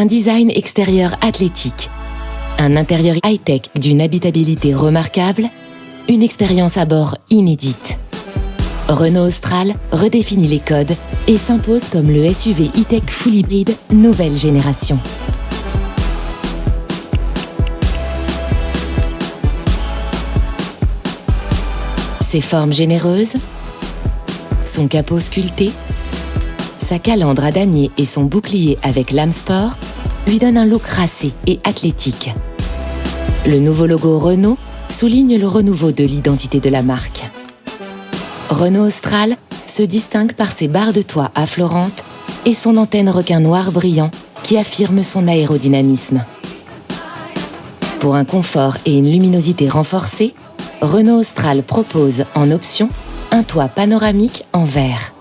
Un design extérieur athlétique, un intérieur high-tech d'une habitabilité remarquable, une expérience à bord inédite. Renault Austral redéfinit les codes et s'impose comme le SUV e-tech full hybride nouvelle génération. Ses formes généreuses, son capot sculpté, sa calandre à damier et son bouclier avec lame sport lui donnent un look racé et athlétique. Le nouveau logo Renault souligne le renouveau de l'identité de la marque. Renault Austral se distingue par ses barres de toit affleurantes et son antenne requin noir brillant qui affirme son aérodynamisme. Pour un confort et une luminosité renforcée, Renault Austral propose en option un toit panoramique en verre.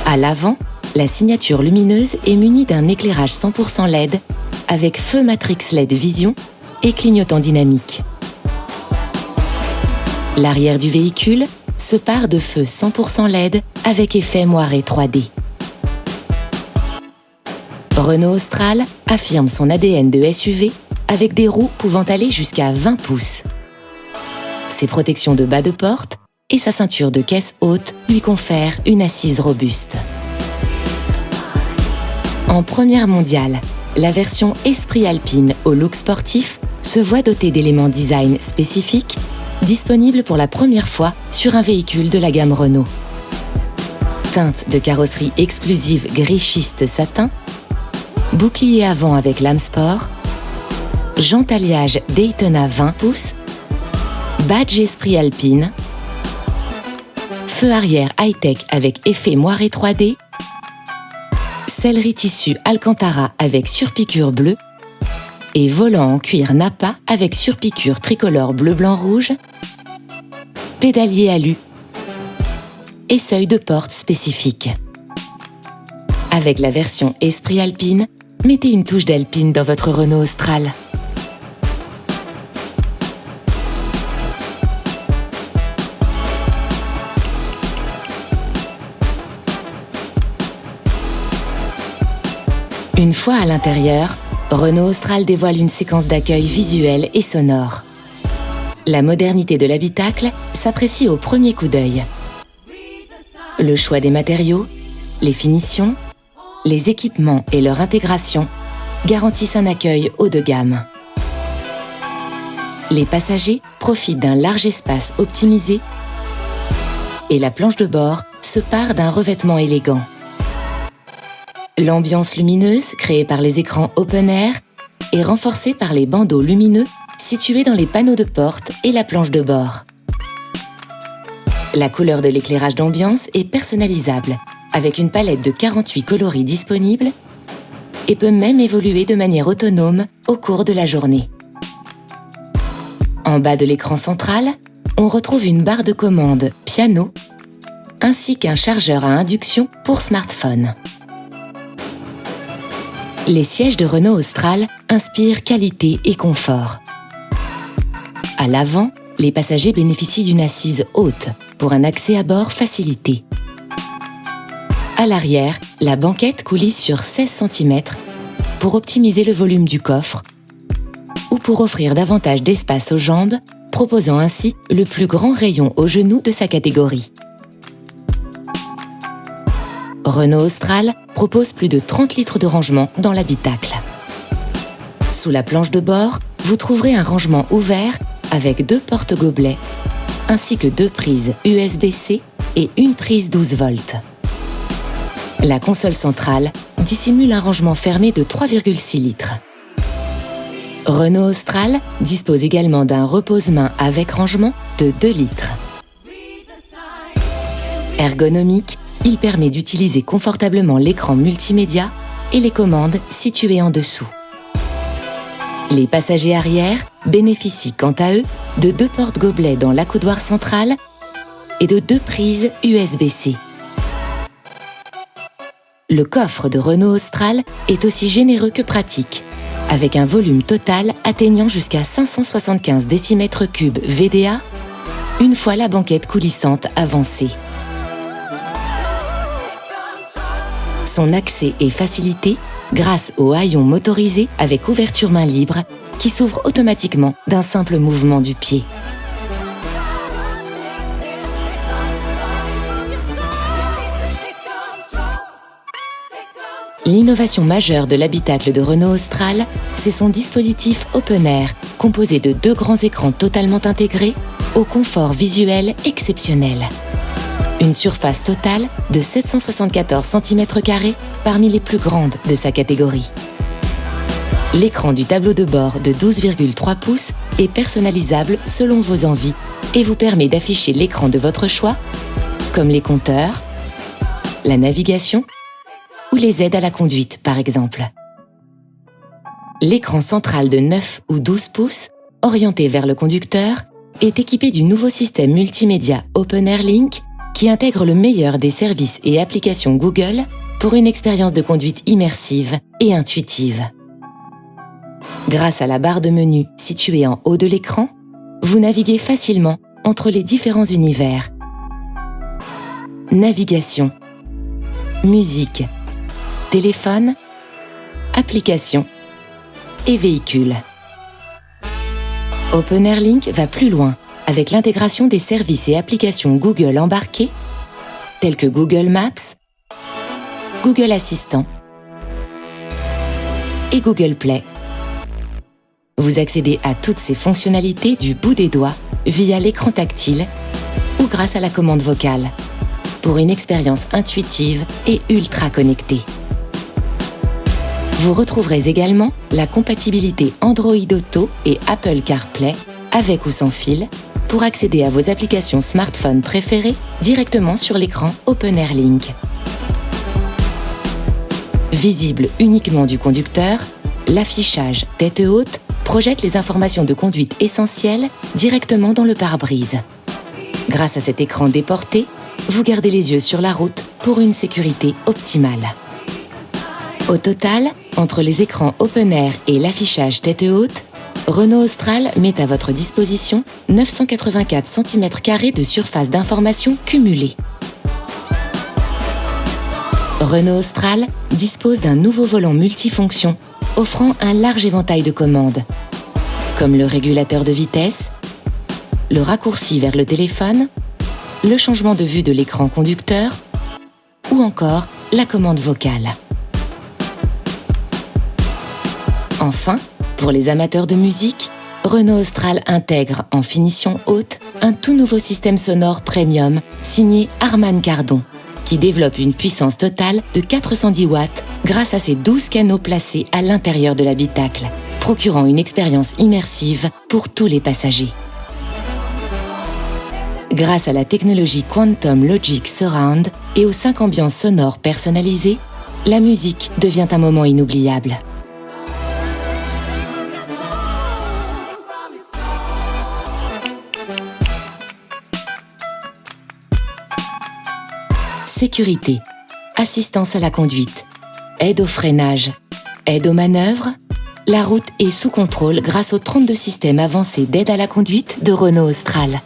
À l'avant, la signature lumineuse est munie d'un éclairage 100% LED avec feu Matrix LED Vision et clignotant dynamique. L'arrière du véhicule se pare de feux 100% LED avec effet moiré 3D. Renault Austral affirme son ADN de SUV avec des roues pouvant aller jusqu'à 20 pouces. Ses protections de bas de porte et sa ceinture de caisse haute lui confèrent une assise robuste. En première mondiale, la version Esprit Alpine au look sportif se voit dotée d'éléments design spécifiques, disponibles pour la première fois sur un véhicule de la gamme Renault. Teinte de carrosserie exclusive gris schiste satin, bouclier avant avec lame sport, jante alliage Daytona 20 pouces, badge Esprit Alpine, feu arrière high-tech avec effet moiré 3D, sellerie tissu Alcantara avec surpiqûre bleue et volant en cuir Nappa avec surpiqûre tricolore bleu-blanc-rouge, pédalier alu et seuil de porte spécifique. Avec la version Esprit Alpine, mettez une touche d'Alpine dans votre Renault Austral. Une fois à l'intérieur, Renault Austral dévoile une séquence d'accueil visuelle et sonore. La modernité de l'habitacle s'apprécie au premier coup d'œil. Le choix des matériaux, les finitions, les équipements et leur intégration garantissent un accueil haut de gamme. Les passagers profitent d'un large espace optimisé et la planche de bord se pare d'un revêtement élégant. L'ambiance lumineuse créée par les écrans open air est renforcée par les bandeaux lumineux situés dans les panneaux de porte et la planche de bord. La couleur de l'éclairage d'ambiance est personnalisable avec une palette de 48 coloris disponibles et peut même évoluer de manière autonome au cours de la journée. En bas de l'écran central, on retrouve une barre de commande piano ainsi qu'un chargeur à induction pour smartphone. Les sièges de Renault Austral inspirent qualité et confort. À l'avant, les passagers bénéficient d'une assise haute pour un accès à bord facilité. À l'arrière, la banquette coulisse sur 16 cm pour optimiser le volume du coffre ou pour offrir davantage d'espace aux jambes, proposant ainsi le plus grand rayon aux genoux de sa catégorie. Renault Austral propose plus de 30 litres de rangement dans l'habitacle. Sous la planche de bord, vous trouverez un rangement ouvert avec 2 porte-gobelets, ainsi que 2 prises USB-C et une prise 12 volts. La console centrale dissimule un rangement fermé de 3,6 litres. Renault Austral dispose également d'un repose-main avec rangement de 2 litres. Ergonomique, il permet d'utiliser confortablement l'écran multimédia et les commandes situées en dessous. Les passagers arrière bénéficient quant à eux de 2 porte-gobelets dans l'accoudoir central et de 2 prises USB-C. Le coffre de Renault Austral est aussi généreux que pratique, avec un volume total atteignant jusqu'à 575 décimètres cubes VDA, une fois la banquette coulissante avancée. Son accès est facilité grâce au haillon motorisé avec ouverture main libre qui s'ouvre automatiquement d'un simple mouvement du pied. L'innovation majeure de l'habitacle de Renault Austral, c'est son dispositif Open Air, composé de 2 grands écrans totalement intégrés, au confort visuel exceptionnel. Une surface totale de 774 cm² parmi les plus grandes de sa catégorie. L'écran du tableau de bord de 12,3 pouces est personnalisable selon vos envies et vous permet d'afficher l'écran de votre choix, comme les compteurs, la navigation ou les aides à la conduite, par exemple. L'écran central de 9 ou 12 pouces, orienté vers le conducteur, est équipé du nouveau système multimédia Open Air Link qui intègre le meilleur des services et applications Google pour une expérience de conduite immersive et intuitive. Grâce à la barre de menu située en haut de l'écran, vous naviguez facilement entre les différents univers. Navigation, musique, téléphone, applications et véhicules. Open Air Link va plus loin avec l'intégration des services et applications Google embarqués tels que Google Maps, Google Assistant et Google Play. Vous accédez à toutes ces fonctionnalités du bout des doigts via l'écran tactile ou grâce à la commande vocale pour une expérience intuitive et ultra connectée. Vous retrouverez également la compatibilité Android Auto et Apple CarPlay avec ou sans fil pour accéder à vos applications smartphone préférées directement sur l'écran Open Air Link. Visible uniquement du conducteur, l'affichage tête haute projette les informations de conduite essentielles directement dans le pare-brise. Grâce à cet écran déporté, vous gardez les yeux sur la route pour une sécurité optimale. Au total, entre les écrans Open Air et l'affichage tête haute, Renault Austral met à votre disposition 984 cm² de surface d'information cumulée. Renault Austral dispose d'un nouveau volant multifonction offrant un large éventail de commandes, comme le régulateur de vitesse, le raccourci vers le téléphone, le changement de vue de l'écran conducteur ou encore la commande vocale. Enfin, pour les amateurs de musique, Renault Austral intègre en finition haute un tout nouveau système sonore premium signé Harman Kardon, qui développe une puissance totale de 410 watts grâce à ses 12 canaux placés à l'intérieur de l'habitacle, procurant une expérience immersive pour tous les passagers. Grâce à la technologie Quantum Logic Surround et aux 5 ambiances sonores personnalisées, la musique devient un moment inoubliable. Sécurité, assistance à la conduite, aide au freinage, aide aux manœuvres, la route est sous contrôle grâce aux 32 systèmes avancés d'aide à la conduite de Renault Austral.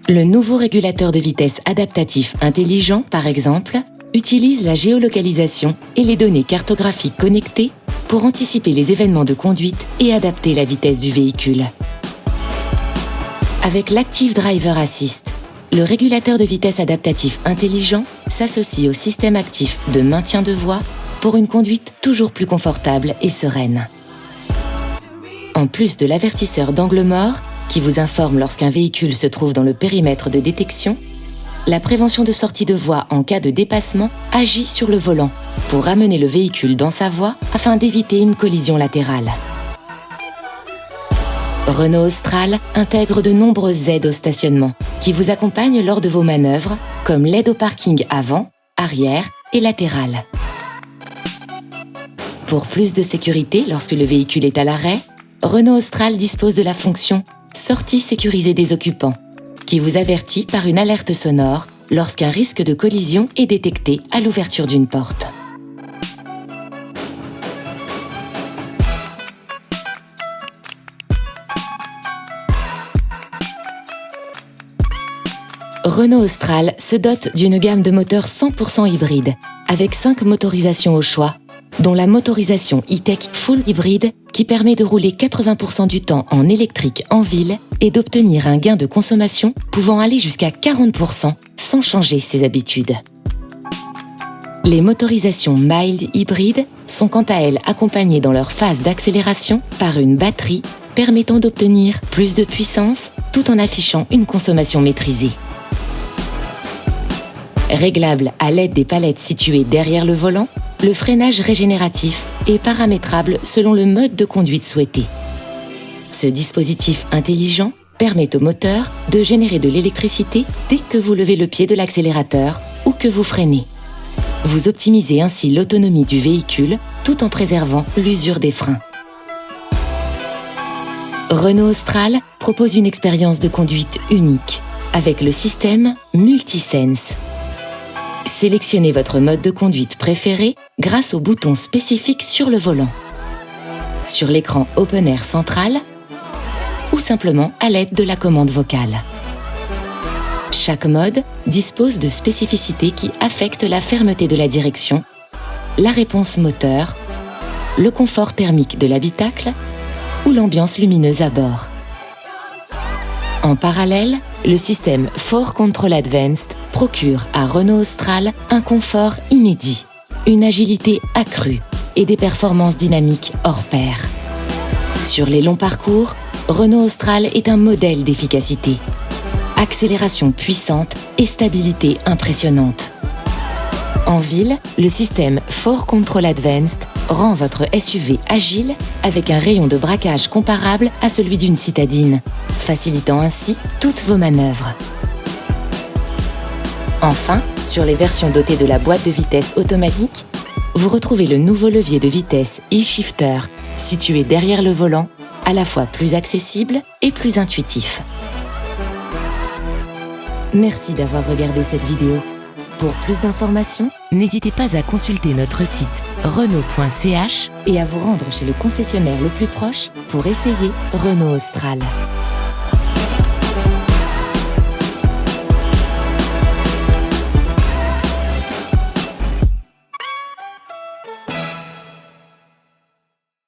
Le nouveau régulateur de vitesse adaptatif intelligent, par exemple, utilise la géolocalisation et les données cartographiques connectées pour anticiper les événements de conduite et adapter la vitesse du véhicule. Avec l'Active Driver Assist, le régulateur de vitesse adaptatif intelligent s'associe au système actif de maintien de voie pour une conduite toujours plus confortable et sereine. En plus de l'avertisseur d'angle mort, qui vous informe lorsqu'un véhicule se trouve dans le périmètre de détection, la prévention de sortie de voie en cas de dépassement agit sur le volant pour ramener le véhicule dans sa voie afin d'éviter une collision latérale. Renault Austral intègre de nombreuses aides au stationnement qui vous accompagnent lors de vos manœuvres, comme l'aide au parking avant, arrière et latéral. Pour plus de sécurité lorsque le véhicule est à l'arrêt, Renault Austral dispose de la fonction « Sortie sécurisée des occupants » qui vous avertit par une alerte sonore lorsqu'un risque de collision est détecté à l'ouverture d'une porte. Renault Austral se dote d'une gamme de moteurs 100% hybrides, avec 5 motorisations au choix, dont la motorisation e-tech full hybride qui permet de rouler 80% du temps en électrique en ville et d'obtenir un gain de consommation pouvant aller jusqu'à 40% sans changer ses habitudes. Les motorisations mild hybrides sont quant à elles accompagnées dans leur phase d'accélération par une batterie permettant d'obtenir plus de puissance tout en affichant une consommation maîtrisée. Réglable à l'aide des palettes situées derrière le volant, le freinage régénératif est paramétrable selon le mode de conduite souhaité. Ce dispositif intelligent permet au moteur de générer de l'électricité dès que vous levez le pied de l'accélérateur ou que vous freinez. Vous optimisez ainsi l'autonomie du véhicule tout en préservant l'usure des freins. Renault Austral propose une expérience de conduite unique avec le système MultiSense. Sélectionnez votre mode de conduite préféré grâce au bouton spécifique sur le volant, sur l'écran Open Air central ou simplement à l'aide de la commande vocale. Chaque mode dispose de spécificités qui affectent la fermeté de la direction, la réponse moteur, le confort thermique de l'habitacle ou l'ambiance lumineuse à bord. En parallèle, le système 4Control Advanced procure à Renault Austral un confort inédit, une agilité accrue et des performances dynamiques hors pair. Sur les longs parcours, Renault Austral est un modèle d'efficacité. Accélération puissante et stabilité impressionnante. En ville, le système 4Control Advanced rend votre SUV agile avec un rayon de braquage comparable à celui d'une citadine, facilitant ainsi toutes vos manœuvres. Enfin, sur les versions dotées de la boîte de vitesse automatique, vous retrouvez le nouveau levier de vitesse e-shifter situé derrière le volant, à la fois plus accessible et plus intuitif. Merci d'avoir regardé cette vidéo. Pour plus d'informations, n'hésitez pas à consulter notre site renault.ch et à vous rendre chez le concessionnaire le plus proche pour essayer Renault Austral.